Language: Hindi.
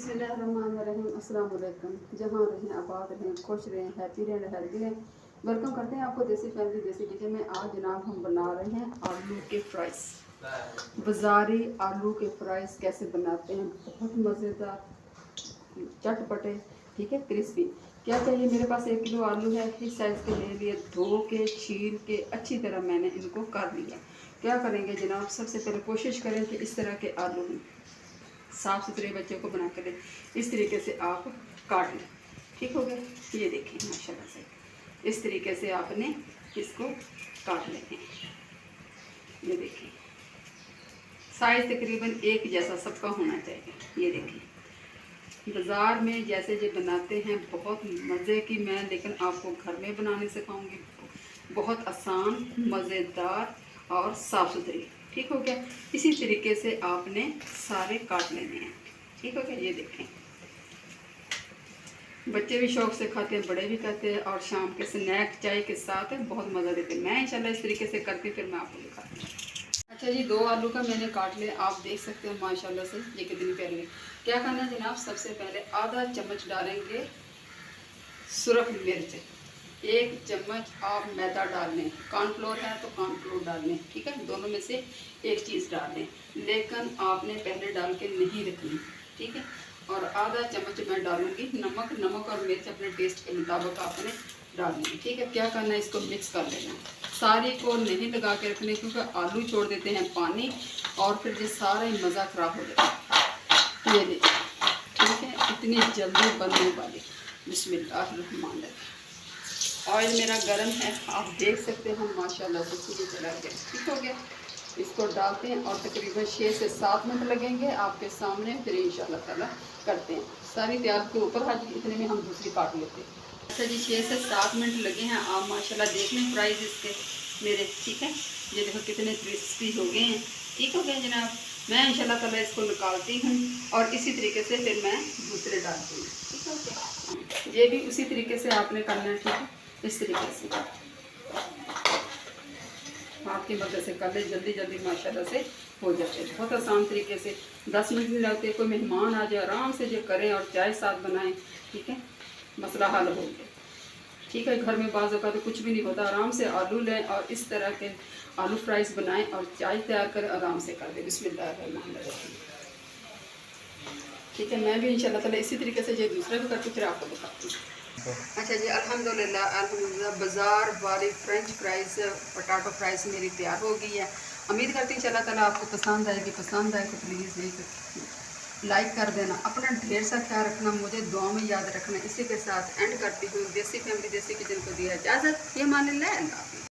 बिस्मिल्लाहिर्रहमानिर्रहीम। अस्सलाम वालेकुम। जहाँ रहें आबाद रहें, खुश रहें, हैप्पी रहें, हेल्दी रहें। वेलकम करते हैं आपको देसी फैमिली देसी किचन में। आज जनाब हम बना रहे हैं आलू के फ्राइज़। बाज़ारी आलू के फ्राइज़ कैसे बनाते हैं, बहुत मज़ेदार, चटपटे, ठीक है, क्रिस्पी। क्या चाहिए, मेरे पास 1 किलो आलू है, इस साइज़ के ले लिए। धो के छील के अच्छी तरह मैंने इनको कर लिया। क्या करेंगे जनाब, सबसे पहले कोशिश करें कि इस तरह के आलू हों, साफ़ सुथरे बच्चों को बना के दें। इस तरीके से आप काट लें, ठीक हो गया। ये देखिए माशाल्लाह से इस तरीके से आपने इसको काट लेते हैं। ये देखिए साइज़ तकरीबन एक जैसा सबका होना चाहिए। ये देखिए बाज़ार में जैसे ये बनाते हैं बहुत मज़े की, मैं लेकिन आपको घर में बनाने सिखाऊंगी। बहुत आसान, मज़ेदार और साफ़ सुथरी, ठीक हो गया। इसी तरीके से आपने सारे काट लेने हैं, ठीक हो गया। ये देखें बच्चे भी शौक़ से खाते हैं, बड़े भी खाते हैं, और शाम के स्नैक चाय के साथ बहुत मज़ा देते हैं। मैं इंशाल्लाह इस तरीके से करती फिर मैं आपको दिखाती हूँ। अच्छा जी, 2 आलू का मैंने काट लिया, आप देख सकते हैं माशाल्लाह से ये कितनी प्यारी है। क्या करना है जनाब, सबसे पहले आधा चम्मच डालेंगे सुरख मिर्च, 1 चम्मच आप मैदा डाल लें, कॉर्नफ्लोर है तो कॉर्नफ्लोर डाल लें, ठीक है, दोनों में से एक चीज़ डाल लें, लेकिन आपने पहले डाल के नहीं रखनी, ठीक है। और आधा चम्मच मैं डालूंगी नमक। नमक और मिर्च अपने टेस्ट के मुताबिक आपने डालनी है, ठीक है। क्या करना है, इसको मिक्स कर लेना। सारी को नहीं लगा के रखने, क्योंकि आलू छोड़ देते हैं पानी और फिर ये सारा ही मज़ा ख़राब हो जाता है। ये देखिए, ठीक है, इतनी जल्दी बनने वाली। बिस्मिल्लाहिर्रहमानिर्रहीम। ऑयल मेरा गर्म है, आप देख सकते हैं माशाल्लाह से सीधे चला गया, ठीक हो गया। इसको डालते हैं और तकरीबन 6 से 7 मिनट लगेंगे आपके सामने, फिर इंशाल्लाह ताला करते हैं। सारी तैयार के ऊपर हाथ, इतने में हम दूसरी काट लेते हैं। अच्छा जी, 6 से 7 मिनट लगे हैं, आप माशाल्लाह देख लें फ्राइज़ इसके मेरे, ठीक है। ये देखो कितने क्रिस्पी हो गए हैं, ठीक हो गए जनाब। मैं इंशाल्लाह ताला इसको निकालती हूँ और इसी तरीके से फिर मैं दूसरे डालती हूँ, ठीक है। ये भी उसी तरीके से आपने करना है, ठीक है, इस तरीके से आपकी मदद से कर ले, जल्दी जल्दी माशाल्लाह से हो जाते हैं। बहुत आसान तरीके से 10 मिनट नहीं लगते। कोई मेहमान आ जाए आराम से जो करें और चाय साथ बनाएं, ठीक है, मसला हल हो गया, ठीक है। घर में बाज़ औक़ात तो कुछ भी नहीं होता, आराम से आलू लें और इस तरह के आलू फ्राइज़ बनाएं और चाय तैयार करें, आराम से कर दें। बिस्मिल्लाहिर्रहमानिर्रहीम, ठीक है। मैं भी इंशाल्लाह ताला इसी तरीके से ये दूसरा भी करके फिर आपको दिखाती हूँ। अच्छा जी, अल्हम्दुलिल्लाह बाज़ार वाली फ्रेंच फ्राइज़, पोटैटो फ्राइज़ मेरी तैयार हो गई है। उम्मीद करती हूँ इंशाल्लाह ताला आपको पसंद आएगी। पसंद आए तो प्लीज़ लाइक कर देना। अपना ढेर सा ख्याल रखना, मुझे दुआ में याद रखना। इसी के साथ एंड करती हूँ। देसी फैमिली देसी किचन को दिया इजाज़त। ये मान अल्लाह।